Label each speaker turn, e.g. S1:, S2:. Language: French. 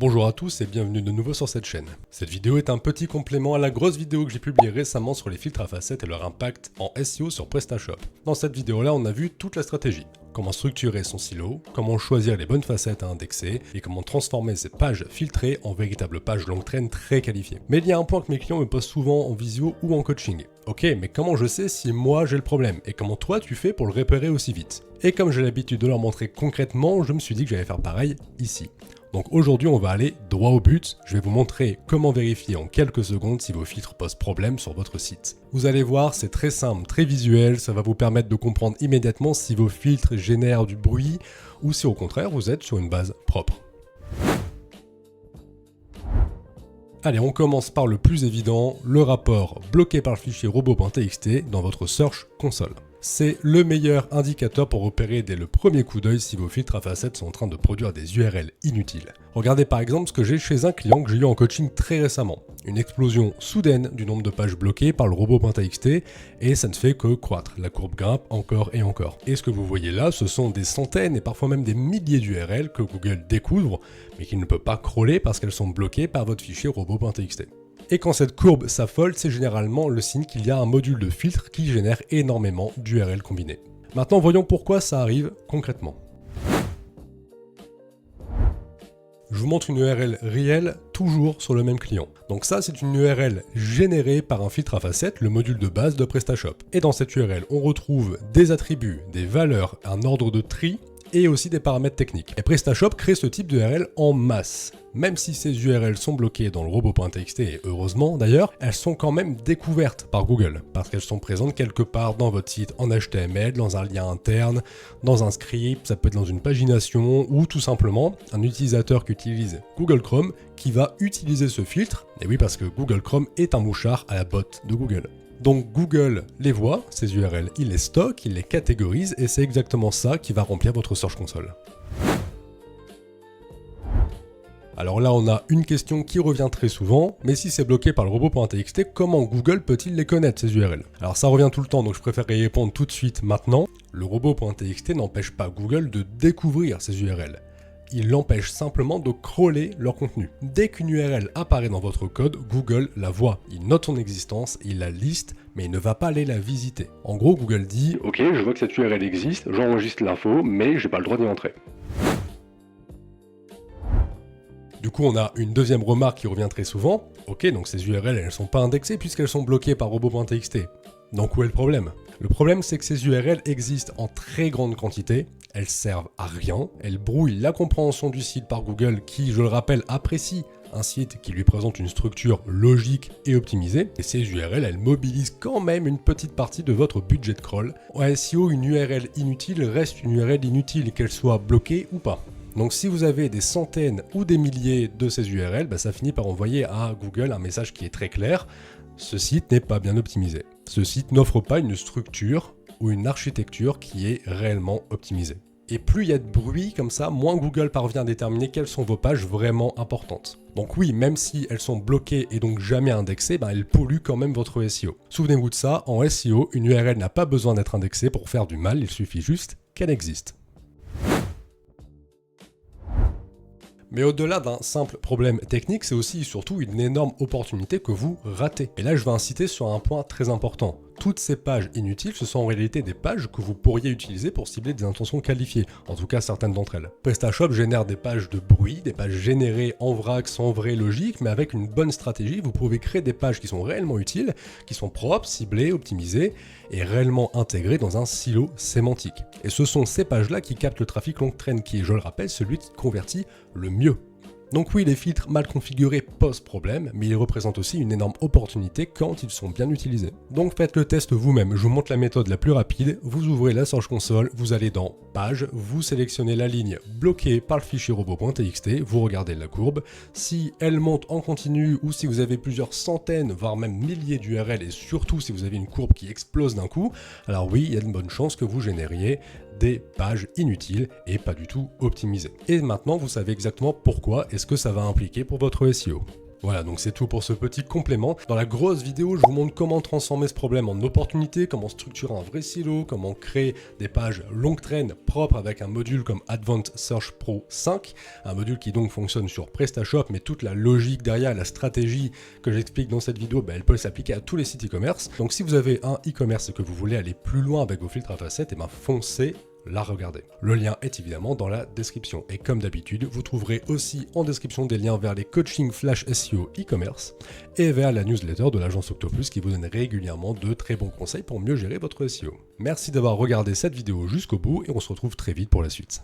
S1: Bonjour à tous et bienvenue de nouveau sur cette chaîne. Cette vidéo est un petit complément à la grosse vidéo que j'ai publiée récemment sur les filtres à facettes et leur impact en SEO sur PrestaShop. Dans cette vidéo-là, on a vu toute la stratégie. Comment structurer son silo, comment choisir les bonnes facettes à indexer et comment transformer ces pages filtrées en véritables pages longue traîne très qualifiées. Mais il y a un point que mes clients me posent souvent en visio ou en coaching. Ok, mais comment je sais si moi j'ai le problème et comment toi tu fais pour le repérer aussi vite? Et comme j'ai l'habitude de leur montrer concrètement, je me suis dit que j'allais faire pareil ici. Donc aujourd'hui on va aller droit au but, je vais vous montrer comment vérifier en quelques secondes si vos filtres posent problème sur votre site. Vous allez voir, c'est très simple, très visuel, ça va vous permettre de comprendre immédiatement si vos filtres génèrent du bruit ou si au contraire vous êtes sur une base propre. Allez, on commence par le plus évident, le rapport bloqué par le fichier robot.txt dans votre Search Console. C'est le meilleur indicateur pour repérer dès le premier coup d'œil si vos filtres à facettes sont en train de produire des URL inutiles. Regardez par exemple ce que j'ai chez un client que j'ai eu en coaching très récemment. Une explosion soudaine du nombre de pages bloquées par le robot.txt et ça ne fait que croître. La courbe grimpe encore et encore. Et ce que vous voyez là, ce sont des centaines et parfois même des milliers d'URL que Google découvre mais qu'il ne peut pas crawler parce qu'elles sont bloquées par votre fichier robot.txt. Et quand cette courbe s'affole, c'est généralement le signe qu'il y a un module de filtre qui génère énormément d'URL combinées. Maintenant, voyons pourquoi ça arrive concrètement. Je vous montre une URL réelle, toujours sur le même client. Donc ça, c'est une URL générée par un filtre à facettes, le module de base de PrestaShop. Et dans cette URL, on retrouve des attributs, des valeurs, un ordre de tri, et aussi des paramètres techniques. Et PrestaShop crée ce type d'URL en masse. Même si ces URL sont bloquées dans le robot.txt, et heureusement d'ailleurs, elles sont quand même découvertes par Google, parce qu'elles sont présentes quelque part dans votre site en HTML, dans un lien interne, dans un script, ça peut être dans une pagination, ou tout simplement un utilisateur qui utilise Google Chrome qui va utiliser ce filtre, et oui parce que Google Chrome est un mouchard à la botte de Google. Donc Google les voit, ces URL, il les stocke, il les catégorise et c'est exactement ça qui va remplir votre Search Console. Alors là on a une question qui revient très souvent, mais si c'est bloqué par le robot.txt, comment Google peut-il les connaître ces URL? Alors ça revient tout le temps donc je préfère y répondre tout de suite maintenant. Le robot.txt n'empêche pas Google de découvrir ces URL. Il l'empêche simplement de crawler leur contenu. Dès qu'une URL apparaît dans votre code, Google la voit. Il note son existence, il la liste, mais il ne va pas aller la visiter. En gros, Google dit « Ok, je vois que cette URL existe, j'enregistre l'info, mais j'ai pas le droit d'y entrer. » Du coup, on a une deuxième remarque qui revient très souvent. Ok, donc ces URL, elles sont pas indexées puisqu'elles sont bloquées par robot.txt. Donc où est le problème? Le problème, c'est que ces URL existent en très grande quantité, elles servent à rien, elles brouillent la compréhension du site par Google qui, je le rappelle, apprécie un site qui lui présente une structure logique et optimisée, et ces URL, elles mobilisent quand même une petite partie de votre budget de crawl. En SEO, une URL inutile reste une URL inutile, qu'elle soit bloquée ou pas. Donc si vous avez des centaines ou des milliers de ces URL, ça finit par envoyer à Google un message qui est très clair. Ce site n'est pas bien optimisé. Ce site n'offre pas une structure ou une architecture qui est réellement optimisée. Et plus il y a de bruit comme ça, moins Google parvient à déterminer quelles sont vos pages vraiment importantes. Donc oui, même si elles sont bloquées et donc jamais indexées, elles polluent quand même votre SEO. Souvenez-vous de ça, en SEO, une URL n'a pas besoin d'être indexée pour faire du mal, il suffit juste qu'elle existe. Mais au-delà d'un simple problème technique, c'est aussi et surtout une énorme opportunité que vous ratez. Et là, je vais inciter sur un point très important. Toutes ces pages inutiles, ce sont en réalité des pages que vous pourriez utiliser pour cibler des intentions qualifiées, en tout cas certaines d'entre elles. PrestaShop génère des pages de bruit, des pages générées en vrac sans vraie logique, mais avec une bonne stratégie, vous pouvez créer des pages qui sont réellement utiles, qui sont propres, ciblées, optimisées, et réellement intégrées dans un silo sémantique. Et ce sont ces pages-là qui captent le trafic long train, qui est, je le rappelle, celui qui convertit le mieux. Donc oui, les filtres mal configurés posent problème, mais ils représentent aussi une énorme opportunité quand ils sont bien utilisés. Donc faites le test vous-même, je vous montre la méthode la plus rapide, vous ouvrez la Search Console, vous allez dans Page, vous sélectionnez la ligne bloquée par le fichier robot.txt, vous regardez la courbe, si elle monte en continu ou si vous avez plusieurs centaines, voire même milliers d'URL et surtout si vous avez une courbe qui explose d'un coup, alors oui, il y a de bonnes chances que vous génériez des pages inutiles et pas du tout optimisées. Et maintenant, vous savez exactement pourquoi et ce que ça va impliquer pour votre SEO. Voilà, donc c'est tout pour ce petit complément. Dans la grosse vidéo, je vous montre comment transformer ce problème en opportunité, comment structurer un vrai silo, comment créer des pages long train propres avec un module comme Advanced Search Pro 5, un module qui donc fonctionne sur PrestaShop, mais toute la logique derrière, la stratégie que j'explique dans cette vidéo, elle peut s'appliquer à tous les sites e-commerce. Donc si vous avez un e-commerce et que vous voulez aller plus loin avec vos filtres à facettes, foncez la regarder. Le lien est évidemment dans la description. Et comme d'habitude, vous trouverez aussi en description des liens vers les coachings flash SEO e-commerce et vers la newsletter de l'agence Octopus qui vous donne régulièrement de très bons conseils pour mieux gérer votre SEO. Merci d'avoir regardé cette vidéo jusqu'au bout et on se retrouve très vite pour la suite.